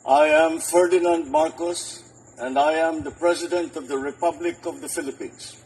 I am Ferdinand Marcos, and I am the President of the Republic of the Philippines.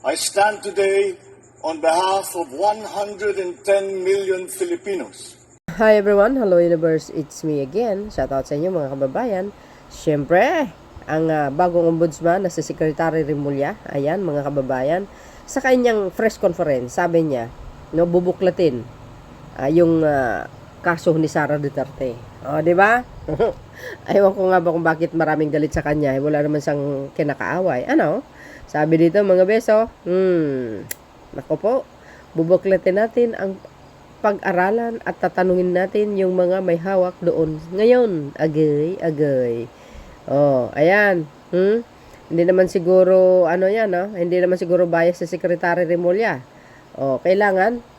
I stand today on behalf of 110 million Filipinos. Hi everyone, hello universe, it's me again. Shoutout sa inyo mga kababayan. Siyempre, ang bagong ombudsman na si Secretary Remulla, ayan mga kababayan, sa kanyang press conference, sabi niya, no, bubuklatin yung kaso ni Sara Duterte. O, di ba? Ayaw ko nga ba kung bakit maraming galit sa kanya. Wala naman siyang kinakaaway. Ano? Sabi dito mga beso, nako po, bubuklatin natin ang pag-aralan at tatanungin natin yung mga may hawak doon. Ngayon, agay. Oh, ayan. Hindi naman siguro, hindi naman siguro bias si Secretary Remulla. Oh, kailangan,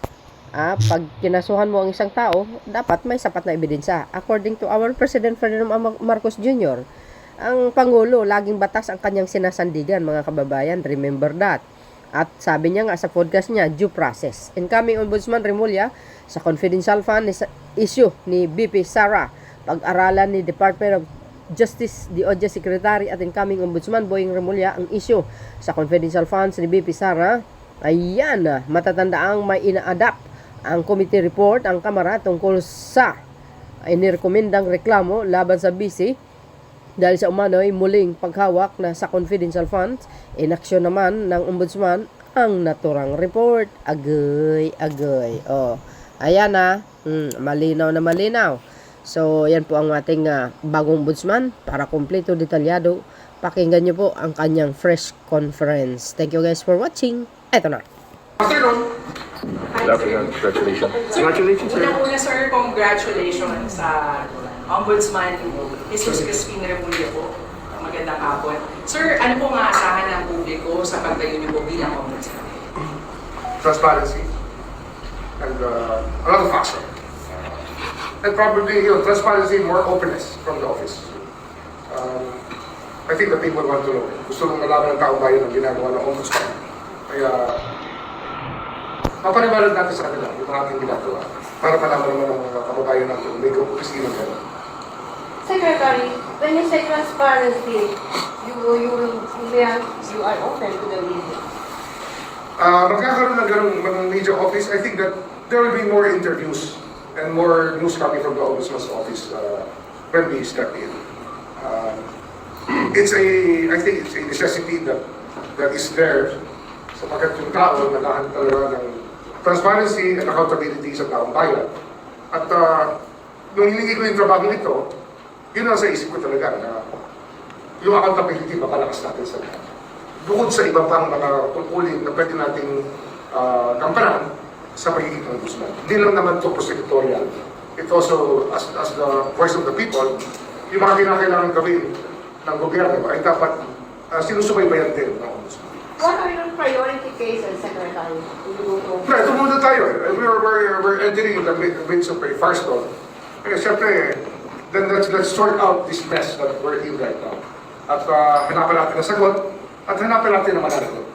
pag kinasuhan mo ang isang tao, dapat may sapat na ebidensya. According to our President Ferdinand Marcos Jr., ang Pangulo, laging batas ang kanyang sinasandigan, mga kababayan. Remember that. At sabi niya nga sa podcast niya, due process. Incoming Ombudsman Remulla, sa confidential fund issue ni BP Sara, pag-aralan ni Department of Justice, DOJ Secretary at incoming Ombudsman Boying Remulla ang issue sa confidential funds ni BP Sara. Ayan, matatandaang may ina-adapt ang committee report ang Kamara tungkol sa inirekomendang reklamo laban sa BC dahil sa umano'y muling paghawak na sa confidential funds. Inaksyon naman ng ombudsman ang naturang report. Agay. Oh, ayan na, malinaw na malinaw. So, yan po ang ating bagong ombudsman. Para kompleto, detalyado, pakinggan nyo po ang kanyang fresh conference. Thank you guys for watching. Eto na. Afternoon. Good afternoon. Congratulations. Congratulations, sir. Una-una, sir, congratulations sa Ombudsman Jesus Crispin Remulla po. Magandang hapon. Sir, ano po maasahan ng publiko sa pagtayo niyo po bilang Ombudsman? Transparency and a lot of facts. And probably, transparency, more openness from the office. I think the people want to know. Gusto nung nalaman ng taong bayan ang ginagawa ng Ombudsman. Kaya, papaniwalag natin sa kanila yung mga ating ginagawa para malaman naman ng mga kababayan natin may opisina gano'n. Secretary, when you say transparency, you are open to the media. Magkakaroon ng ganung media office, I think that there will be more interviews and more news coming from the Ombudsman's office when we step in. I think it's a necessity that is there sapagkat yung tao naghahanap talaga ng transparency and accountability sa taong bayan. At nung hiningi ko yung trabaho nito, yun ang sa isip ko talaga na yung accountability mapalakas natin sa lahat. Bukod sa iba pang mga tungkulin na pwede nating kampanan sa pagiging ombudsman. Hindi lang naman ito prosecutorial. It also, as the voice of the people, yung mga kinakailangan gawin ng gobyerno ay dapat sinusubaybayan din ng ombudsman. What are your priority cases, Secretary? Ito muna tayo. We're entering the midst of a firestorm. Kaya siyempre, then let's sort out this mess that we're in right now. At hanapan natin ang sagot, at hanapan natin ang mananagot.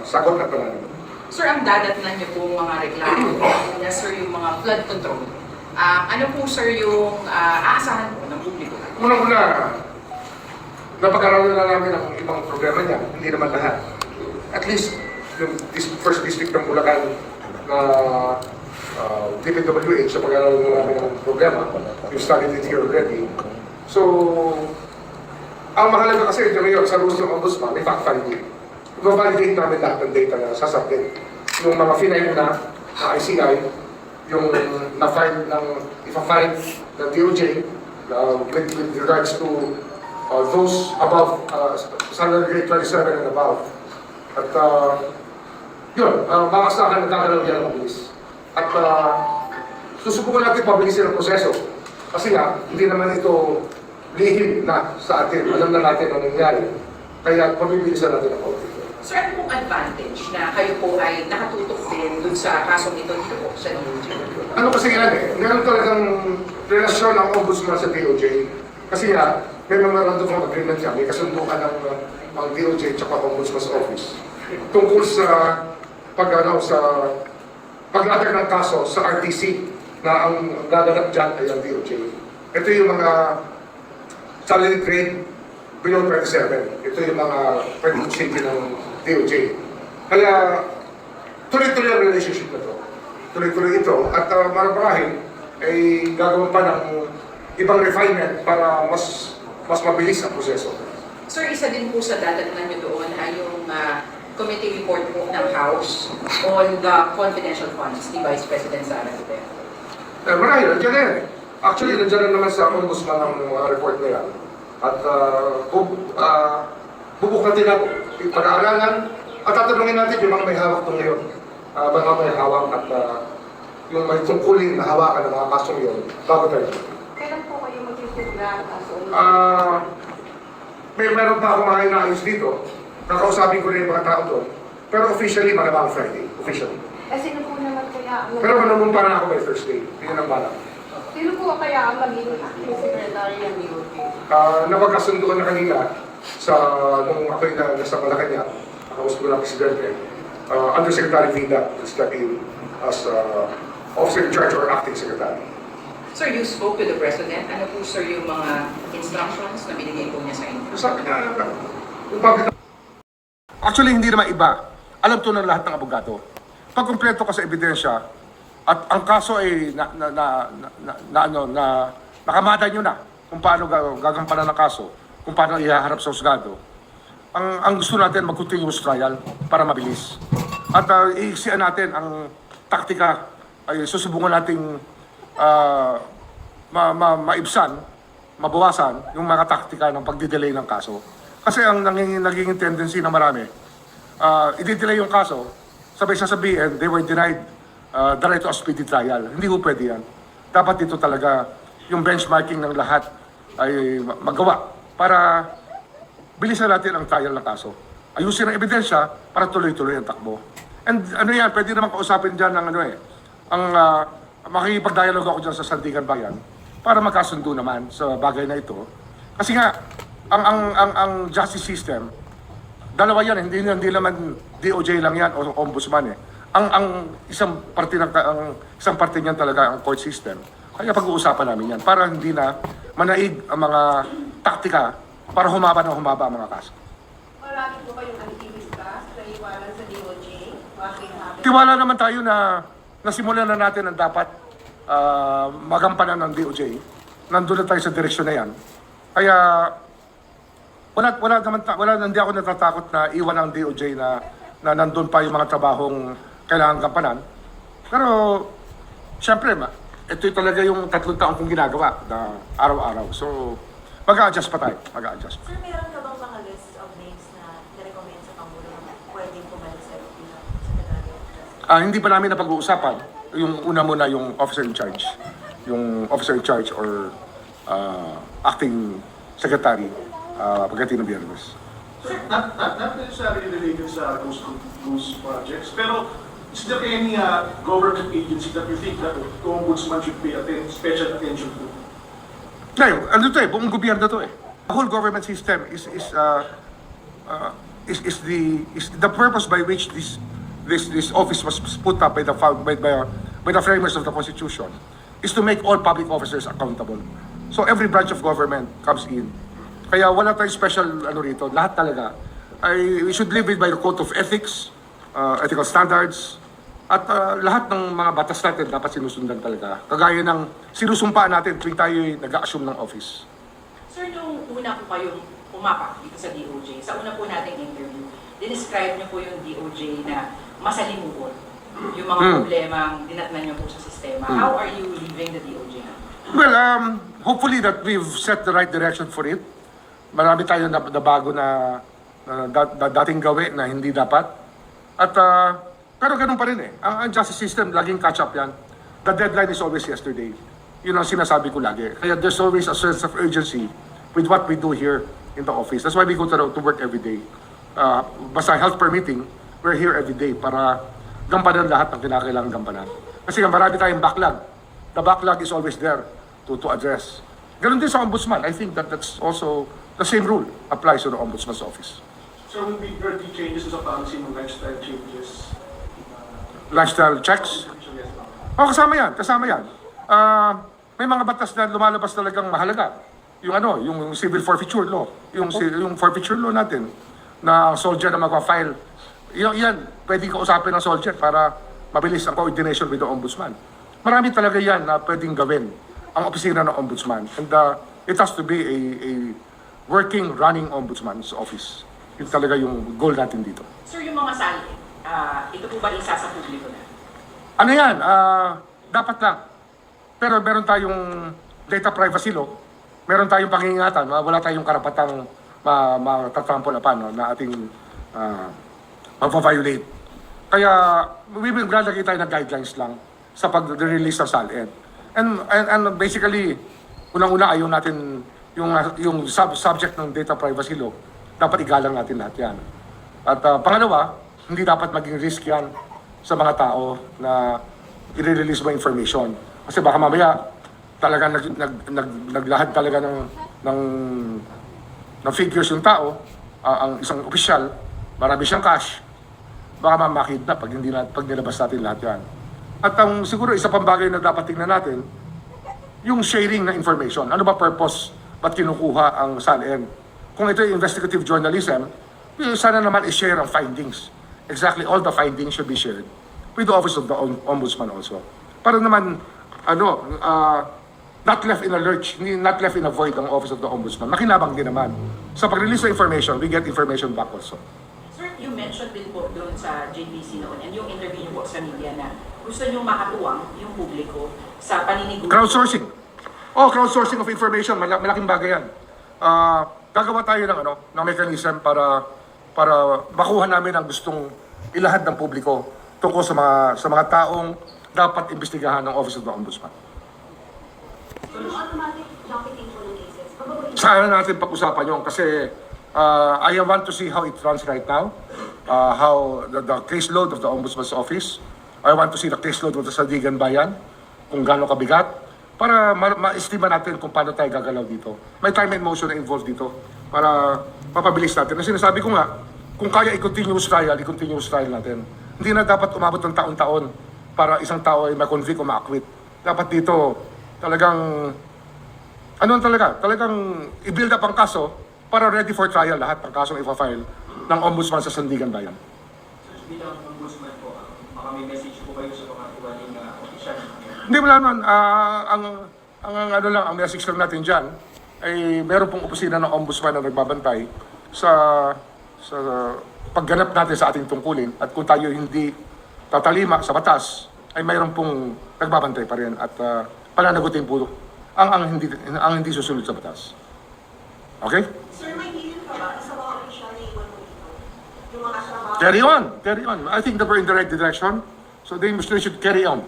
Sagot at mananagot. Sir, ang dadatnan niyo po mga reklamo, na sir, yung mga flood control. Ano po, sir, yung aasahan po ng publiko? Unang-una, napag-aralan na namin ang ibang problema niya, hindi naman lahat. At least, yung first district ng Bulacan na DPWH, sa pag-aralan na namin ang problema, you studied it here already. So, ang mahalaga kasi ito ngayon sa rules ng Ombudsman, may fact-finding. I-validate namin lahat ng data na sasabit. Yung mga finay na ICI, yung na-file ng ipa-file ng DOJ with regards to those above salary grade 27 and above. At makasahan na kakalaw yan ang mabilis. At susubukan natin pabilisin ang proseso. Kasi nga, hindi naman ito lihim na sa atin. Alam na natin ang nangyari. Kaya pabibilisan natin ang konti. Sir, ano pong advantage na kayo po ay nakatutok din dun sa kasong ito dito po sa DOJ? Ano kasi yan meron talagang relasyon ng ombudsman sa DOJ. Kasi nga, may memorandum of agreement siya, may kasunduan ng DOJ at Ombudsman's Office tungkol sa paglatag ng kaso sa RTC na ang gaganap dyan ay ang DOJ. Ito yung mga salary grade below 27. Ito yung mga pwede change ng DOJ. Kaya tuloy-tuloy ang relationship na to. Tuloy-tuloy ito. At marahil ay gagawin pa ng ibang refinement para mas mabilis ang proseso. Sir, isa din po sa dadatnan nyo doon ay yung committee report po ng House on the confidential funds ni Vice President Sara Duterte. Marahil, nandiyan na yan. Actually, nandiyan na naman sa ombudsman ang report na yan. At bubuklatin na pag-aaralan at tatanungin natin yung mga may hawak ng ngayon. Mga may hawak at yung may tungkulin na hawakan ng mga kasong yun bago tayo. Kailan po kayo magsisigla as Meron pa ako mga inaayos dito. Nakausapin ko rin yung mga tao doon. Pero officially, malamang Friday. Officially. sino po naman kaya ang Pero manumumpa na ako by Thursday. Yun ang balak. Sino po kaya ang magiging acting secretary ng DOJ? Napagkasunduan na kanina nung ako'y nasa Malacanang, nakausap ko ng Presidente, Undersecretary Vida to step in as officer in charge or acting secretary. Sir, you spoke to the President. Ano po, sir, yung mga instructions na binigay po niya sa inyo? Sabi niya, yung public. Actually, hindi naman iba. Alam to ng lahat ng abogado. Pag kumpleto ka sa ebidensya, at ang kaso ay nakamada nyo na kung paano gagampanan ng kaso, kung paano ihaharap sa husgado. Ang gusto natin, mag-continuous trial para mabilis. At iiksian natin ang taktika, ay susubukan nating maibsan, mabawasan yung mga taktika ng pagdidelay ng kaso. Kasi ang naging tendency na marami, i-delay yung kaso, sabay sasabihin, they were denied the right to a speedy trial. Hindi ko pwede yan. Dapat dito talaga yung benchmarking ng lahat ay magawa para bilisan natin ang trial ng kaso. Ayusin ang ebidensya para tuloy-tuloy ang takbo. And ano yan, pwede naman kausapin dyan ng makikipag-dialogue ako dyan sa Sandigan Bayan para magkasundo naman sa bagay na ito. Kasi nga, ang justice system, dalawa yan, hindi naman DOJ lang yan o ombudsman eh. Ang isang parte niyan talaga ang court system. Kaya pag-uusapan namin yan para hindi na manaig ang mga taktika para humaba ang mga kaso. Marami po kayong aktivista sa iwanan sa DOJ. Bakit habi? Tiwala naman tayo na nasimulan na natin ang dapat magampanan ng DOJ. Nandun na tayo sa direksyon na yan. Kaya hindi ako natatakot na iwan ang DOJ na nandun pa yung mga trabahong kailangan gampanan. Pero, syempre, ito talaga yung 3 taon kong ginagawa na araw-araw. So, mag-a-adjust pa tayo. Mag-a-adjust. Sir, meron ka bang mga list of names na nirecommend sa Pangulo na pwedeng pumalit sa Secretary? Hindi pa namin napag-uusapan. Yung una muna yung officer in charge. Yung officer in charge or acting secretary pagdating ng Biyernes. Sir, not necessarily related sa those projects, pero is there any government agency that you think that the ombudsman should pay special attention to? Ngayon, ano to eh, buong gobyerno to eh. The whole government system is the purpose by which this office was put up by the framers of the Constitution is to make all public officers accountable. So every branch of government comes in. Kaya wala tayong special rito, lahat talaga. We should live by the code of ethics, ethical standards, at lahat ng mga batas natin dapat sinusundan talaga. Kagaya ng sinusumpaan natin tuwing tayo nag-a-assume ng office. Sir, nung una po kayong pumapak dito sa DOJ, sa una po nating interview, dinescribe niyo po yung DOJ na masalimuot. Yung mga problemang dinatnan niyo po sa sistema. How are you leaving the DOJ now? Well, hopefully that we've set the right direction for it. Marami tayo na bago na dating gawin na hindi dapat. At pero ganun pa rin eh. Ang justice system, laging catch up yan. The deadline is always yesterday. Yun ang sinasabi ko lagi. Kaya there's always a sense of urgency with what we do here in the office. That's why we go to work every day. Basta health permitting, we're here every day para gampanan lahat ng kinakailangan gampanan. Kasi marami tayong backlog. The backlog is always there to address. Ganun din sa ombudsman. I think that's also the same rule applies to the ombudsman's office. So will be 30 changes sa policy ng lifestyle changes? Lifestyle checks? Yes, ma'am. Oh, kasama yan. may mga batas na lumalabas talagang mahalaga. Yung yung civil forfeiture law, yung forfeiture law natin na ang soldier na magpa-file. Yan, pwedeng kausapin ng soldier para mabilis ang coordination with the ombudsman. Marami talaga yan na pwedeng gawin ang opisina ng ombudsman. And it has to be a working, running ombudsman's office. Yun talaga yung goal natin dito. Sir, yung mga sali, ito po ba isa sa publiko na? Ano yan? Dapat lang. Pero meron tayong data privacy law. Meron tayong pangingatan. Wala tayong karapatang matatrampol na ating mag-violate. Kaya we will glalagay tayo ng guidelines lang sa pag-release ng SALN. And basically, unang-una ayaw natin yung subject ng data privacy law, dapat igalang natin lahat yan. At pangalawa, hindi dapat maging risk yan sa mga tao na i-release mo information. Kasi baka mamaya talaga naglahad talaga ng figures yung tao, ang isang opisyal, marami siyang cash, baka mamakidnap pag nilabas natin lahat yan. At siguro isa pang bagay na dapat tingnan natin, yung sharing ng information. Ano ba purpose? Ba't kinukuha ang SALN? Kung ito yung investigative journalism, sana naman i-share ang findings. Exactly all the findings should be shared with the Office of the Ombudsman also. Para naman, not left in a lurch, not left in a void ang Office of the Ombudsman. Makinabang din naman. Sa pag-release ng information, we get information back also. Sir, you mentioned din po doon sa JBC noon and yung interview niyo po sa media na gusto niyo makatuwang yung publiko sa paninigulo. Crowdsourcing. Crowdsourcing of information, malaking bagay yan. Gagawa tayo ng mechanism para makuha namin ang gustong ilahad ng publiko tungkol sa mga taong dapat imbestigahan ng Office of the Ombudsman. Yung automatic docketing po ng cases, Sana natin pag-usapan yun kasi I want to see how it runs right now, how the caseload of the Ombudsman's Office. I want to see the caseload of the Sandigan Bayan, kung gaano kabigat, para ma-estima natin kung paano tayo gagalaw dito. May time and motion na involved dito para mapabilis natin. Kasi sinasabi ko nga, kung kaya i-continuous trial natin. Hindi na dapat umabot ng taon-taon para isang tao ay ma-convict o ma-acquit. Dapat dito talagang talagang i-build up ang kaso para ready for trial lahat ng kasong ipa-file ng Ombudsman sa Sandigan Bayan. Bilang ombudsman po, baka may message po kayo sa mga tuwaling opisyal? Hindi, wala naman. Ang message lang natin dyan ay meron pong opisina ng ombudsman na nagbabantay sa pagganap natin sa ating tungkulin at kung tayo hindi tatalima sa batas ay mayroon pong nagbabantay pa rin at pananagutin po ang hindi susunod sa batas. Okay? Sir, may hilin ka ba sa mga opisyal na iwan mo dito? Yung mga trabaho? Carry on. I think that we're in the right direction. So they should carry on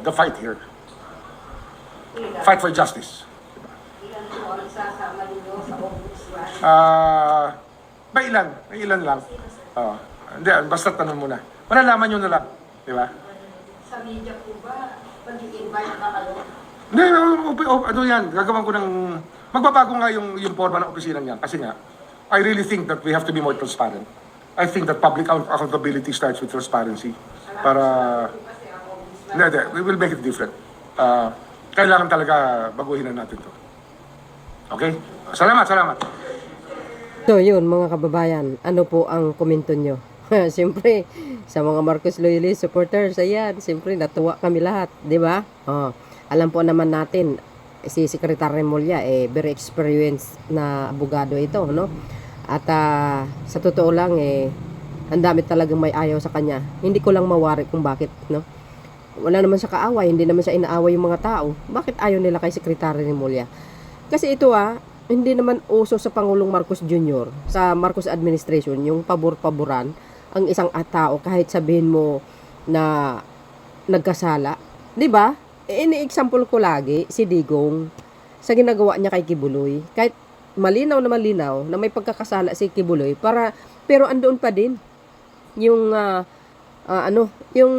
the fight here. Fight for justice. Ilan po ang sasama ninyo sa ombudsman? May ilan lang. Hindi, basta tanong muna. Malalaman nyo na lang. Di ba? Sa media po ba, mag-i-invite ba kayo? Hindi, ano yan, gagawin ko ng... Magbabago nga yung forma ng opisina niya. Kasi nga, I really think that we have to be more transparent. I think that public accountability starts with transparency. Para... Hindi, we will make it different. Kailangan talaga baguhin na natin to. Okay? Salamat. So yun mga kababayan, ano po ang komento nyo? Siyempre, sa mga Marcos Loyalist supporters, ayan, siyempre natuwa kami lahat, di ba? Alam po naman natin, si Secretary Remulla, very experienced na abogado ito, no? At sa totoo lang, ang dami talagang may ayaw sa kanya. Hindi ko lang mawari kung bakit, no? Wala naman siya kaaway, hindi naman siya inaaway yung mga tao. Bakit ayaw nila kay Secretary Remulla? Kasi ito hindi naman uso sa Pangulong Marcos Jr., sa Marcos administration, yung pabor-paboran ang isang tao kahit sabihin mo na nagkasala. 'Di ba? Ini-example ko lagi si Digong sa ginagawa niya kay Kibuloy. Kahit malinaw na may pagkakasala si Kibuloy, pero andoon pa din yung yung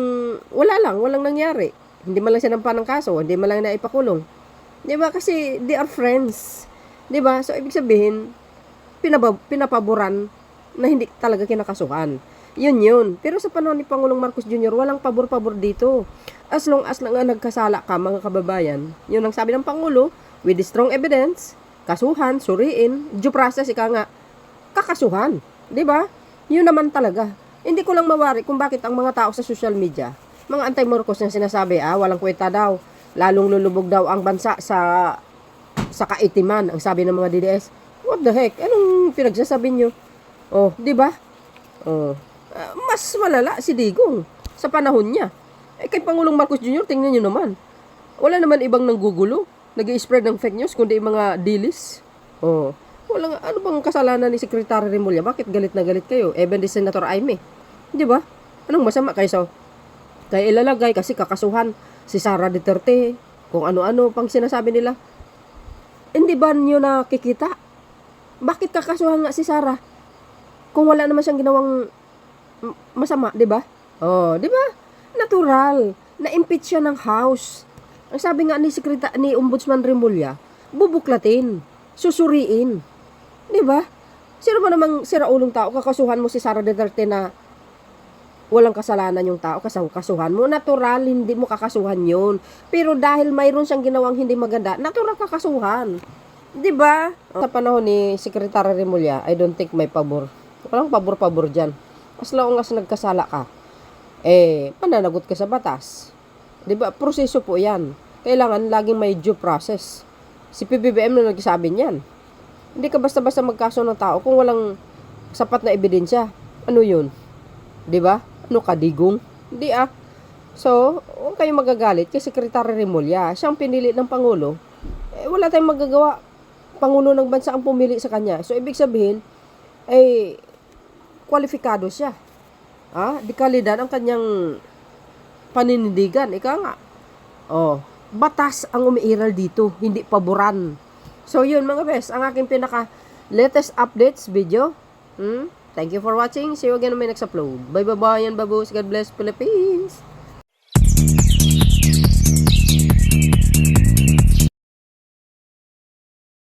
walang nangyari. Hindi man lang siya nampa ng kaso, hindi man lang naipakulong. 'Di ba? Kasi they are friends. 'Di ba? So ibig sabihin pinapaboran na hindi talaga kinakasuhan. Yun. Pero sa panahon ni Pangulong Marcos Jr., walang pabor-pabor dito. As long as lang nagkasala ka, mga kababayan, yun ang sabi ng Pangulo, with strong evidence, kasuhan, suriin, due process, ika nga, kakasuhan. Di ba? Yun naman talaga. Hindi ko lang mawari kung bakit ang mga tao sa social media, mga anti-Marcos na sinasabi, walang kwenta daw, lalong lulubog daw ang bansa sa kaitiman, ang sabi ng mga DDS. What the heck? Anong pinagsasabi nyo? Oh, di ba? Oh. Mas malala si Digong sa panahon niya. Kay Pangulong Marcos Jr., tingnan nyo naman. Wala naman ibang nanggugulo, nag-i-spread ng fake news, kundi mga dilis. Oh. Ano bang kasalanan ni Secretary Remulla? Bakit galit na galit kayo? Even di Senator Aimee. Di ba? Anong masama kayo? Kaya ilalagay kasi kakasuhan si Sara Duterte, kung ano-ano pang sinasabi nila. Hindi ba nyo nakikita? Bakit kakasuhan nga si Sara? Kung wala naman siyang ginawang masama, di ba? Oh, di ba? Natural. Na-impeach siya ng House. Ang sabi nga ni Ombudsman Remulla, bubuklatin, susuriin. Di ba? Sino ba namang siraulong tao, kakasuhan mo si Sara Duterte na walang kasalanan yung tao, kasuhan mo. Natural, hindi mo kakasuhan yun. Pero dahil mayroon siyang ginawang hindi maganda, natural kakasuhan. Di ba? Sa panahon ni Secretary Remulla, I don't think may pabor. Walang pabor-pabor dyan. As long as nagkasala ka, mananagot ka sa batas. Di ba? Proseso po yan. Kailangan laging may due process. Si PBBM na nagsasabi niyan. Hindi ka basta-basta magkaso ng tao kung walang sapat na ebidensya. Ano yun? Di ba? Ano ka, Digong? Hindi So, huwag kayong magagalit kay Secretary Remulla. Siyang pinili ng Pangulo. Wala tayong magagawa. Pangulo ng bansa ang pumili sa kanya. So, ibig sabihin, kwalifikado siya. Di kalidad ang kanyang paninindigan. Ika nga. Batas ang umiiral dito, hindi paboran. So yun mga best, ang aking pinaka latest updates video. Thank you for watching. See you again on my next upload. Bye bye, and babos. God bless Philippines.